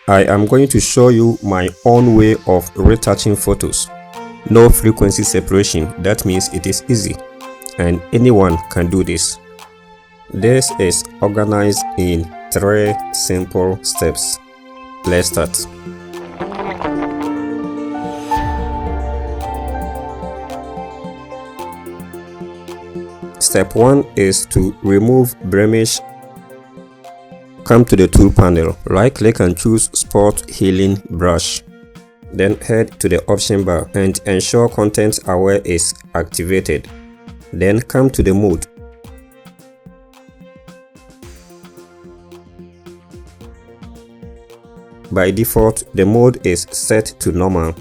I am going to show you my own way of retouching photos. No frequency separation, that means it is easy and anyone can do this. This is organized in 3 simple steps. Let's start. Step 1 is to remove blemish. Come to the tool panel, right click and choose Spot Healing Brush. Then head to the option bar and ensure Content Aware is activated. Then come to the mode. By default, the mode is set to normal.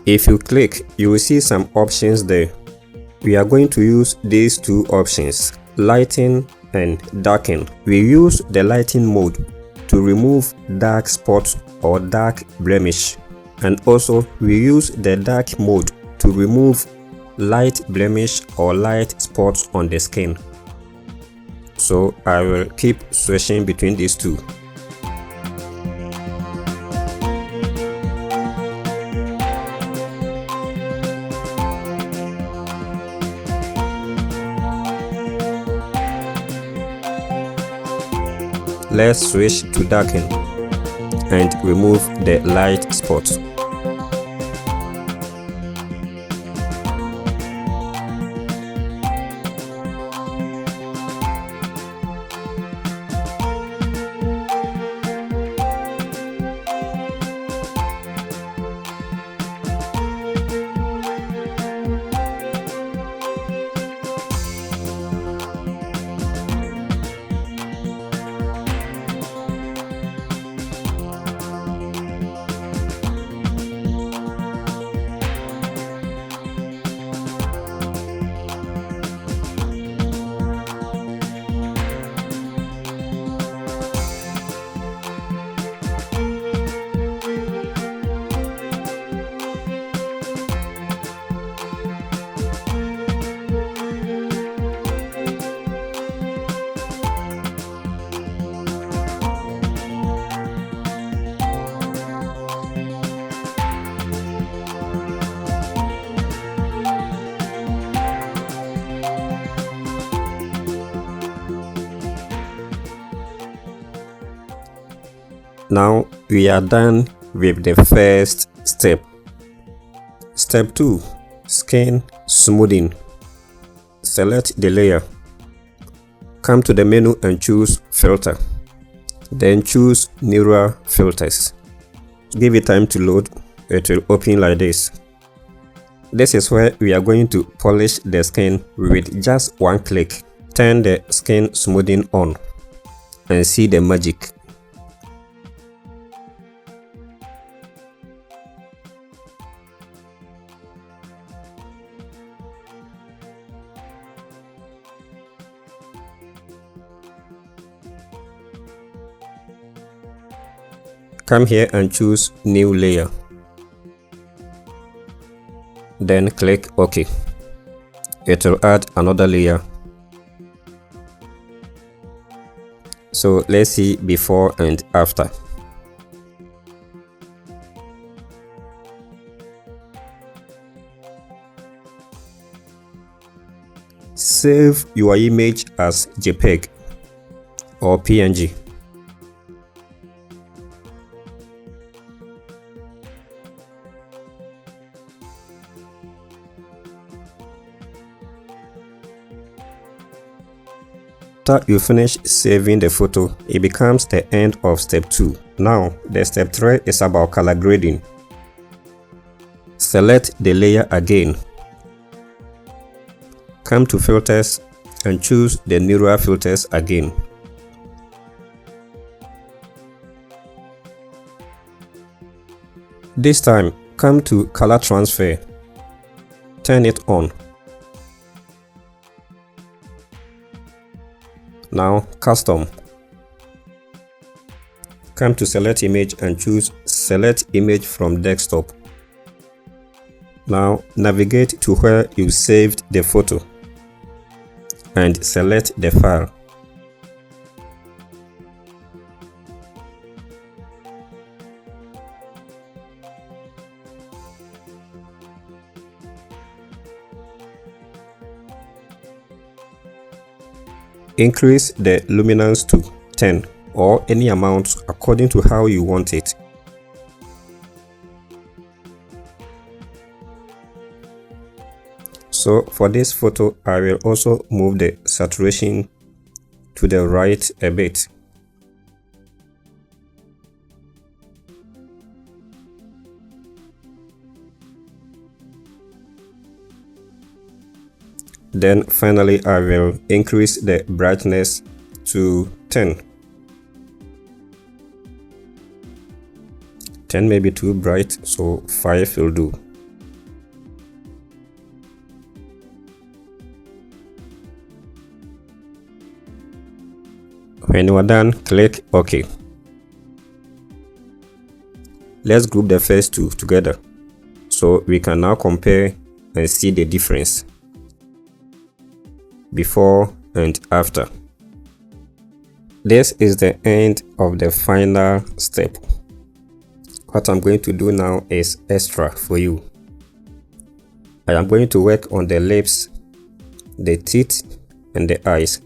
If you click, you will see some options there. We are going to use these 2 options, lighten and darken. We use the lighten mode to remove dark spots or dark blemish, and also we use the dark mode to remove light blemish or light spots on the skin. So I will keep switching between these 2. Let's switch to darken and remove the light spots. Now we are done with the first step. Step 2. Skin smoothing. Select the layer. Come to the menu and choose Filter. Then choose Neural Filters. Give it time to load. It will open like this. This is where we are going to polish the skin with just 1 click. Turn the skin smoothing on and see the magic. Come here and choose New Layer. Then click OK. It will add another layer. So let's see before and after. Save your image as JPEG or PNG. After you finish saving the photo, it becomes the end of step 2. Now, the step 3 is about color grading. Select the layer again. Come to Filters and choose the Neural Filters again. This time, come to Color Transfer. Turn it on. Now, Custom. Come to Select Image and choose Select Image from Desktop. Now, navigate to where you saved the photo and select the file. Increase the luminance to 10 or any amount according to how you want it. So for this photo, I will also move the saturation to the right a bit. Then finally, I will increase the brightness to 10. 10 may be too bright, so 5 will do. When you are done, click OK. Let's group the first two together so we can now compare and see the difference before and after. This is the end of the final step. What I'm going to do now is extra for you. I am going to work on the lips, the teeth, and the eyes.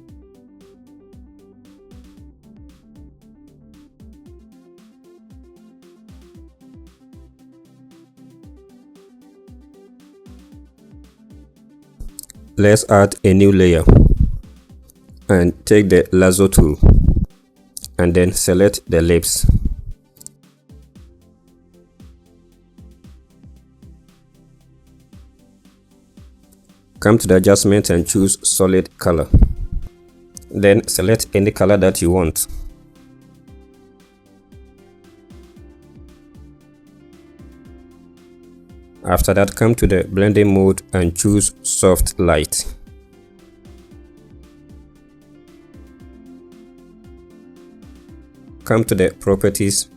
Let's add a new layer and take the lasso tool and then select the lips. Come to the adjustment and choose solid color. Then select any color that you want. After that, come to the blending mode and choose soft light. Come to the properties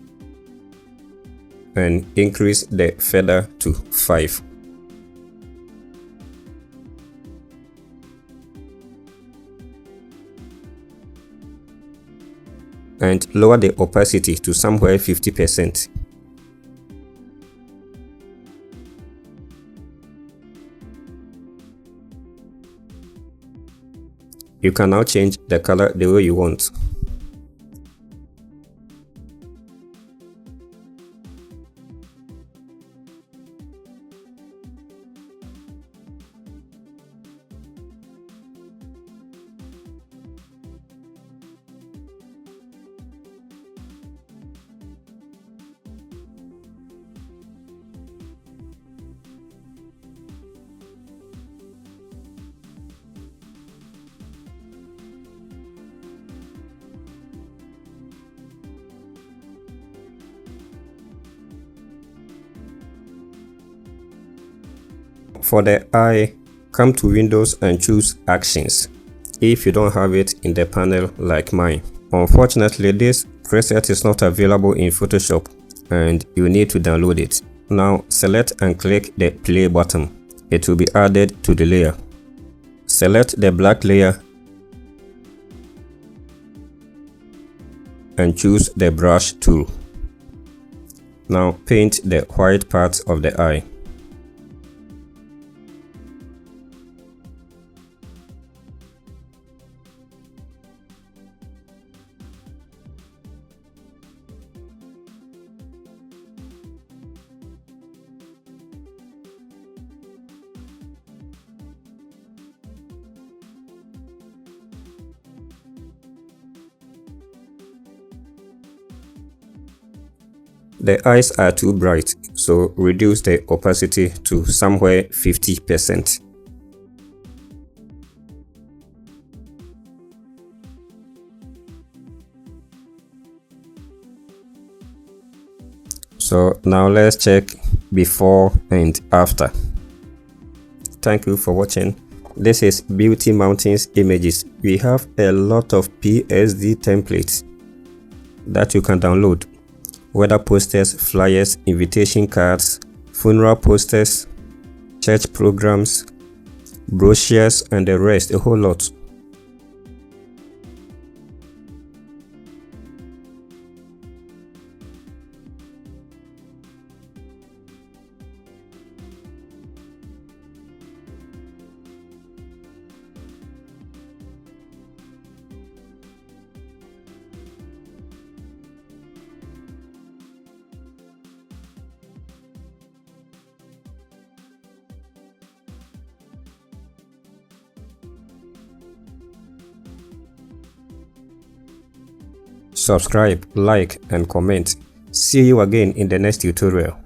and increase the feather to 5. And lower the opacity to somewhere 50%. You can now change the color the way you want. For the eye, come to Windows and choose Actions if you don't have it in the panel like mine. Unfortunately, this preset is not available in Photoshop and you need to download it. Now select and click the play button. It will be added to the layer. Select the black layer and choose the brush tool. Now paint the white part of the eye. The eyes are too bright, so reduce the opacity to somewhere 50%. So now let's check before and after. Thank you for watching. This is Beauty Mountains Images. We have a lot of PSD templates that you can download. Weather posters, flyers, invitation cards, funeral posters, church programs, brochures, and the rest, a whole lot. subscribe, like and comment. See you again in the next tutorial.